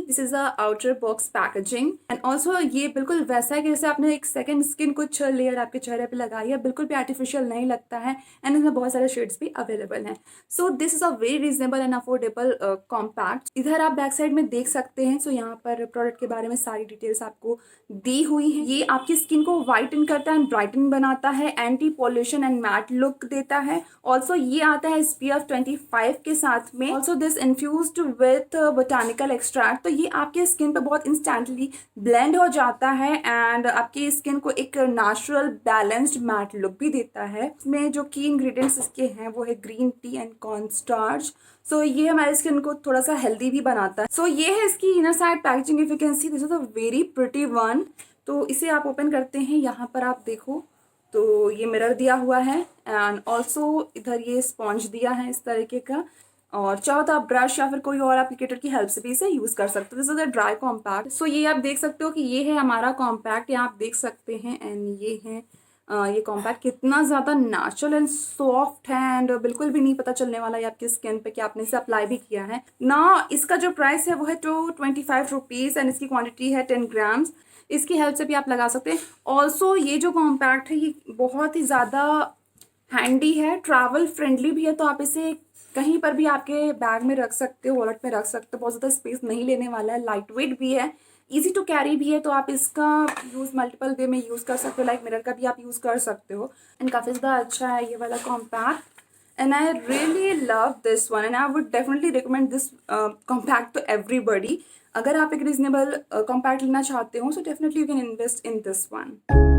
This is a outer box packaging and also ये बिल्कुल वैसा है कि जैसे आपने एक सेकंड स्किन कुछ लेयर आपके चेहरे पे लगाई है, बिल्कुल भी आर्टिफिशियल नहीं लगता है एंड इसमें बहुत सारे शेड्स भी अवेलेबल हैं। So this is a very reasonable and affordable compact. इधर आप बैक साइड में देख सकते हैं। सो यहाँ पर प्रोडक्ट के बारे में सारी डिटेल्स आपको दी हुई है। ये आपकी स्किन को वाइटन करता है एंड ब्राइटन बनाता है, anti pollution and mat look देता है। ऑल्सो ये आता है SPF 25 के साथ में। Also this infused with botanical extract, तो ये आपके स्किन पे बहुत इंस्टेंटली ब्लेंड हो जाता है एंड आपकी स्किन को एक नेचुरल बैलेंस्ड मैट लुक भी देता है। इसमें जो की इंग्रेडिएंट्स इसके हैं वो है green tea and corn starch. So ये हमारे स्किन को थोड़ा सा हेल्दी भी बनाता है। सो ये है इसकी inner side packaging. If you can see, this is a very pretty one. तो इसे आप ओपन करते हैं, यहाँ पर आप देखो तो ये मिरर दिया हुआ है एंड ऑल्सो इधर ये स्पॉन्ज दिया है इस तरीके का, और चाहो तो आप ब्रश या फिर कोई और एप्लीकेटर की हेल्प से भी इसे यूज कर सकते हो। This is a dry compact. So ये आप देख सकते हो कि ये है हमारा कॉम्पैक्ट, ये आप देख सकते हैं एंड ये है ये कॉम्पैक्ट कितना ज़्यादा नेचुरल एंड सॉफ्ट है एंड बिल्कुल भी नहीं पता चलने वाला है आपकी स्किन पे कि आपने इसे अप्लाई भी किया है ना। इसका जो प्राइस है वो है 25 रुपीज़ एंड इसकी क्वांटिटी है 10 ग्राम्स। इसकी हेल्प से भी आप लगा सकते हैं। ऑल्सो ये जो कॉम्पैक्ट है ये बहुत ही ज़्यादा हैंडी है, ट्रैवल फ्रेंडली भी है। तो आप इसे कहीं पर भी आपके बैग में रख सकते हो, वॉलेट में रख सकते हो, बहुत ज़्यादा स्पेस नहीं लेने वाला है, लाइट वेट भी है, इजी टू कैरी भी है। तो आप इसका यूज़ मल्टीपल वे में यूज़ कर सकते हो, लाइक मिरर का भी आप यूज़ कर सकते हो एंड काफ़ी ज़्यादा अच्छा है ये वाला compact and I really love this one and I would definitely recommend this compact to everybody. अगर आप एक रीजनेबल कॉम्पैक्ट लेना चाहते हो so definitely you can invest in this one.